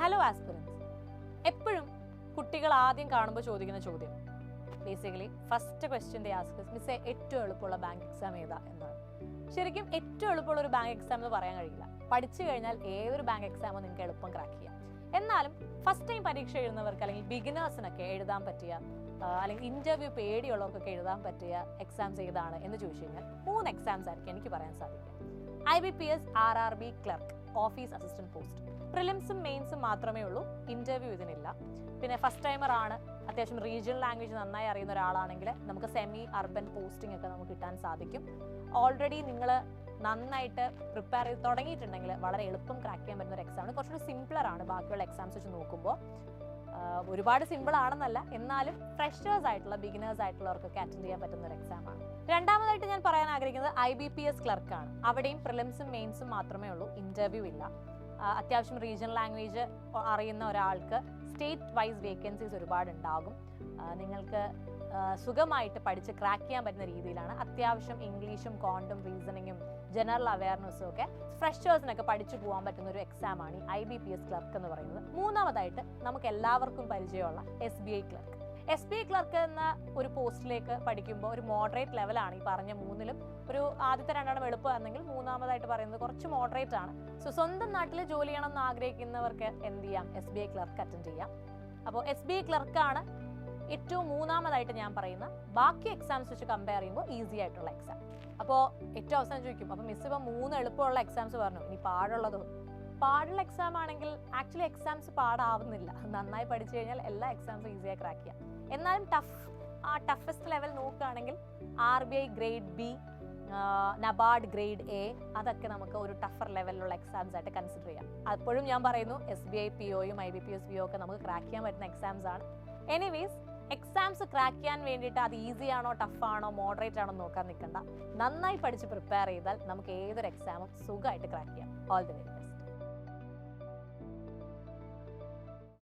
Hello aspirants. എപ്പോഴും കുട്ടികൾ ആദ്യം കാണുമ്പോൾ ചോദിക്കുന്ന ചോദ്യം basically first question they ask മിസ്സേ ഏറ്റവും എളുപ്പമുള്ള ബാങ്ക് എക്സാം ഏതാ എന്നാണ്. ശരിക്കും ഏറ്റവും എളുപ്പമുള്ള ഒരു ബാങ്ക് എക്സാം എന്ന് പറയാൻ കഴിയില്ല. പഠിച്ചു കഴിഞ്ഞാൽ ഏതൊരു ബാങ്ക് എക്സാമോ നിങ്ങൾക്ക് എളുപ്പം ക്രാക്ക് ചെയ്യാം. എന്നാലും ഫസ്റ്റ് ടൈം പരീക്ഷ എഴുതുന്നവർക്ക് അല്ലെങ്കിൽ ബിഗിനേഴ്സിനൊക്കെ എഴുതാൻ പറ്റിയ അല്ലെങ്കിൽ ഇന്റർവ്യൂ പേടിയുള്ളവർക്കൊക്കെ എഴുതാൻ പറ്റിയ എക്സാംസ് ഏതാണ് എന്ന് ചോദിച്ചു കഴിഞ്ഞാൽ 3 എക്സാംസ് ആയിരിക്കും എനിക്ക് പറയാൻ സാധിക്കുക. IBPS RRB clerk office assistant post. പ്രിലിംസും മെയിൻസും മാത്രമേ ഉള്ളൂ, ഇന്റർവ്യൂ ഇതിനില്ല. പിന്നെ ഫസ്റ്റ് ടൈമർ ആണ്, അത്യാവശ്യം റീജിയണൽ ലാംഗ്വേജ് നന്നായി അറിയുന്ന ഒരാളാണെങ്കിൽ നമുക്ക് സെമി അർബൻ പോസ്റ്റിംഗ് ഒക്കെ നമുക്ക് കിട്ടാൻ സാധിക്കും. ഓൾറെഡി നിങ്ങൾ നന്നായിട്ട് പ്രിപ്പയർ ചെയ്ത് തുടങ്ങിയിട്ടുണ്ടെങ്കിൽ വളരെ എളുപ്പം ക്രാക്ക് ചെയ്യാൻ പറ്റുന്ന ഒരു എക്സാമാണ്. കുറച്ചുകൂടി സിംപിളർ ആണ് ബാക്കിയുള്ള എക്സാംസ് വെച്ച് നോക്കുമ്പോൾ. ഒരുപാട് സിമ്പിൾ ആണെന്നല്ല, എന്നാലും ഫ്രഷേഴ്സ് ആയിട്ടുള്ള ബിഗിനേഴ്സ് ആയിട്ടുള്ളവർക്കൊക്കെ അറ്റൻഡ് ചെയ്യാൻ പറ്റുന്ന ഒരു എക്സാമാണ്. രണ്ടാമതായിട്ട് ഞാൻ പറയാൻ ആഗ്രഹിക്കുന്നത് IBPS ക്ലർക്കാണ്. അവിടെയും പ്രിലിംസും മെയിൻസും മാത്രമേ ഉള്ളൂ, ഇന്റർവ്യൂ ഇല്ല. അത്യാവശ്യം റീജിയണൽ ലാംഗ്വേജ് അറിയുന്ന ഒരാൾക്ക് സ്റ്റേറ്റ് വൈസ് വേക്കൻസീസ് ഒരുപാട് ഉണ്ടാകും. നിങ്ങൾക്ക് സുഖമായിട്ട് പഠിച്ച് ക്രാക്ക് ചെയ്യാൻ പറ്റുന്ന രീതിയിലാണ്. അത്യാവശ്യം ഇംഗ്ലീഷും കോണ്ടും റീസണിങ്ങും ജനറൽ അവയർനെസ്സും ഒക്കെ ഫ്രഷേഴ്സിനൊക്കെ പഠിച്ചു പോകാൻ പറ്റുന്ന ഒരു എക്സാമാണ് ഈ IBPS ക്ലർക്ക് എന്ന് പറയുന്നത്. മൂന്നാമതായിട്ട് നമുക്ക് എല്ലാവർക്കും പരിചയമുള്ള SBI ക്ലർക്ക്. SBI ക്ലർക്ക് എന്ന ഒരു പോസ്റ്റിലേക്ക് പഠിക്കുമ്പോൾ ഒരു മോഡറേറ്റ് ലെവലാണ്. ഈ പറഞ്ഞ മൂന്നിലും ഒരു ആദ്യത്തെ രണ്ടെണ്ണം എളുപ്പമാണെങ്കിൽ മൂന്നാമതായിട്ട് പറയുന്നത് കുറച്ച് മോഡറേറ്റ് ആണ്. സോ സ്വന്തം നാട്ടിൽ ജോലി ചെയ്യണം എന്ന് ആഗ്രഹിക്കുന്നവർക്ക് എന്ത് ചെയ്യാം, SBI ക്ലർക്ക് അറ്റൻഡ് ചെയ്യാം. അപ്പോൾ SBI ക്ലർക്കാണ് ഏറ്റവും മൂന്നാമതായിട്ട് ഞാൻ പറയുന്ന. ബാക്കി എക്സാംസ് വെച്ച് കമ്പയർ ചെയ്യുമ്പോൾ ഈസി ആയിട്ടുള്ള എക്സാം. അപ്പോൾ ഏറ്റവും അവസാനം ചോദിക്കും, അപ്പോൾ മിസ് ഇപ്പോൾ 3 എളുപ്പമുള്ള എക്സാംസ് പറഞ്ഞു, ഇനി പാടുള്ളതോ? പാടുള്ള എക്സാം ആണെങ്കിൽ ആക്ച്വലി എക്സാംസ് പാടാവുന്നില്ല. നന്നായി പഠിച്ചു കഴിഞ്ഞാൽ എല്ലാ എക്സാംസും ഈസിയായി ക്രാക്ക് ചെയ്യാം. എന്നാലും ടഫസ്റ്റ് ലെവൽ നോക്കുകയാണെങ്കിൽ RBI grade B, NABARD grade A, അതൊക്കെ നമുക്ക് ഒരു ടഫർ ലെവലിലുള്ള എക്സാംസ് ആയിട്ട് കൺസിഡർ ചെയ്യാം. അപ്പോഴും ഞാൻ പറയുന്നു SBI POയും IBPS PO ഒക്കെ നമുക്ക് ക്രാക്ക് ചെയ്യാൻ പറ്റുന്ന എക്സാംസ് ആണ്. എനിവേസ്, എക്സാംസ് ക്രാക്ക് ചെയ്യാൻ വേണ്ടിയിട്ട് അത് ഈസി ആണോ ടഫ് ആണോ മോഡറേറ്റ് ആണോ നോക്കാൻ നിൽക്കണ്ട. നന്നായി പഠിച്ച് പ്രിപ്പയർ ചെയ്താൽ നമുക്ക് ഏതൊരു എക്സാമും സുഖമായിട്ട് ക്രാക്ക് ചെയ്യാം. All the very best.